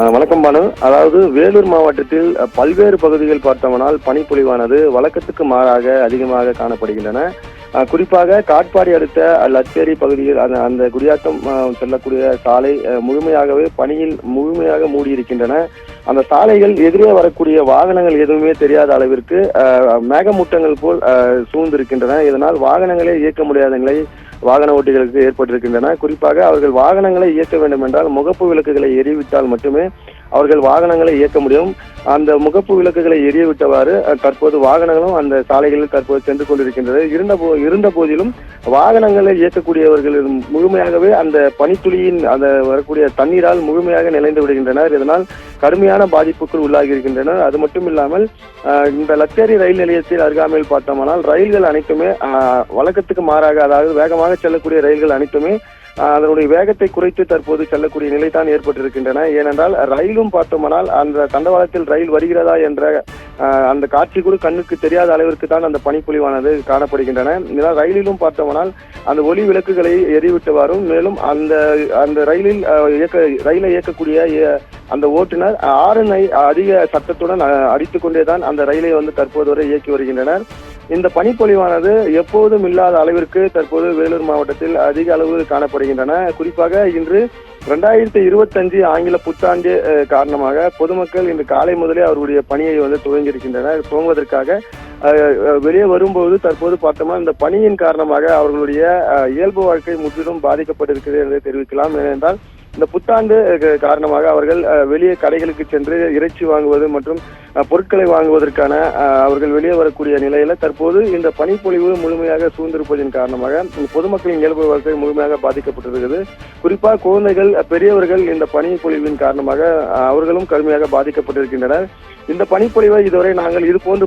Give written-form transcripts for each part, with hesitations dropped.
வணக்கம் பானு. அதாவது வேலூர் மாவட்டத்தில் பல்வேறு பகுதிகள் பார்த்தோம்னால் பனிப்பொழிவானது வழக்கத்துக்கு மாறாக அதிகமாக காணப்படுகின்றன. குறிப்பாக காட்பாடி அடுத்த லச்சேரி பகுதியில் அந்த குடியாத்தம் செல்லக்கூடிய சாலை முழுமையாகவே பனியில் முழுமையாக மூடியிருக்கின்றன. அந்த சாலைகள் எதிரே வரக்கூடிய வாகனங்கள் எதுவுமே தெரியாத அளவிற்கு மேகமூட்டங்கள் போல் சூழ்ந்திருக்கின்றன. இதனால் வாகனங்களே இயக்க முடியாத நிலை வாகன ஓட்டிகளுக்கு ஏற்பட்டிருக்கின்றன. குறிப்பாக அவர்கள் வாகனங்களை இயக்க வேண்டும் என்றால் முகப்பு விளக்குகளை எரிவிட்டால் மட்டுமே அவர்கள் வாகனங்களை இயக்க முடியும். அந்த முகப்பு விளக்குகளை எரியவிட்டவாறு தற்போது வாகனங்களும் அந்த சாலைகளில் தற்போது சென்று கொண்டிருக்கின்றது. இருந்த போதிலும் வாகனங்களை இயக்கக்கூடியவர்கள் முழுமையாகவே அந்த பனித்துளியின் அந்த வரக்கூடிய தண்ணீரால் முழுமையாக நிலைந்து விடுகின்றனர். இதனால் கடுமையான பாதிப்புக்குள் உள்ளாகி இருக்கின்றனர். அது மட்டும் இல்லாமல் இந்த லச்சேரி ரயில் நிலையத்தில் அருகாமையில் பார்த்தோம்னால் ரயில்கள் அனைத்துமே வழக்கத்துக்கு மாறாக, அதாவது வேகமாக செல்லக்கூடிய ரயில்கள் அனைத்துமே அதனுடைய வேகத்தை குறைத்து தற்போது செல்லக்கூடிய நிலைதான் ஏற்பட்டிருக்கின்றன. ஏனென்றால் ரயிலும் பார்த்தோமானால் அந்த தண்டவாளத்தில் ரயில் வருகிறதா என்ற அந்த காட்சி கூட கண்ணுக்கு தெரியாத அளவிற்கு தான் அந்த பனிப்பொழிவானது காணப்படுகின்றன. இதனால் ரயிலிலும் பார்த்தோமானால் அந்த ஒளி விளக்குகளை எரிவிட்டவாறும், மேலும் அந்த ரயிலை இயக்கக்கூடிய அந்த ஓட்டுநர் ஆரனை அதிக சத்தத்துடன் அடித்துக் கொண்டேதான் அந்த ரயிலை தற்போது வரை இயக்கி வருகின்றனர். இந்த பனிப்பொழிவானது எப்போதும் இல்லாத அளவிற்கு தற்போது வேலூர் மாவட்டத்தில் அதிக அளவு காணப்படுகின்றன. குறிப்பாக இன்று 2025 ஆங்கில புத்தாண்டு காரணமாக பொதுமக்கள் இன்று காலை முதலே அவருடைய பணியை துவங்கியிருக்கின்றனர். துவங்குவதற்காக வெளியே வரும்போது தற்போது பார்த்தோம்னா இந்த பணியின் காரணமாக அவர்களுடைய இயல்பு வாழ்க்கை முற்றிலும் பாதிக்கப்பட்டிருக்கிறது என்று தெரிவிக்கலாம். ஏனென்றால் இந்த புத்தாண்டு காரணமாக அவர்கள் வெளியே கடைகளுக்கு சென்று இறைச்சி வாங்குவது மற்றும் பொருட்களை வாங்குவதற்கான அவர்கள் வெளியே வரக்கூடிய நிலையில தற்போது இந்த பனிப்பொழிவு முழுமையாக சூழ்ந்திருப்பதன் காரணமாக பொதுமக்களின் இயல்பு வாழ்க்கை முழுமையாக பாதிக்கப்பட்டிருக்கிறது. குறிப்பாக குழந்தைகள், பெரியவர்கள் இந்த பனிப்பொழிவின் காரணமாக அவர்களும் கடுமையாக பாதிக்கப்பட்டிருக்கின்றனர். இந்த பனிப்பொழிவை இதுவரை நாங்கள் இது போன்று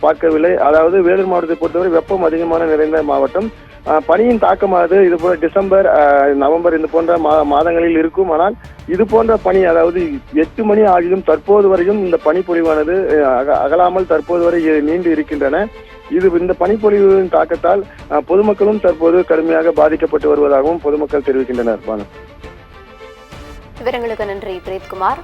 பார்க்கவில்லை. அதாவது வேலூர் மாவட்டத்தை பொறுத்தவரை வெப்பம் அதிகமான நிறைந்த மாவட்டம். பனியின் தாக்கமானது இது போல டிசம்பர், நவம்பர் இது போன்ற மாதங்களில் இருக்கும். ஆனால் இது போன்ற பனி, அதாவது 8 மணி ஆகியும் தற்போது வரையும் இந்த பனிப்பொழிவானது அகலாமல் தற்போது வரை நீண்டு இருக்கின்றன. இந்த பனிப்பொழிவின் தாக்கத்தால் பொதுமக்களும் தற்போது கடுமையாக பாதிக்கப்பட்டு வருவதாகவும் பொதுமக்கள் தெரிவிக்கின்றனர். விவரங்களுக்கு நன்றி பிரேத்குமார்.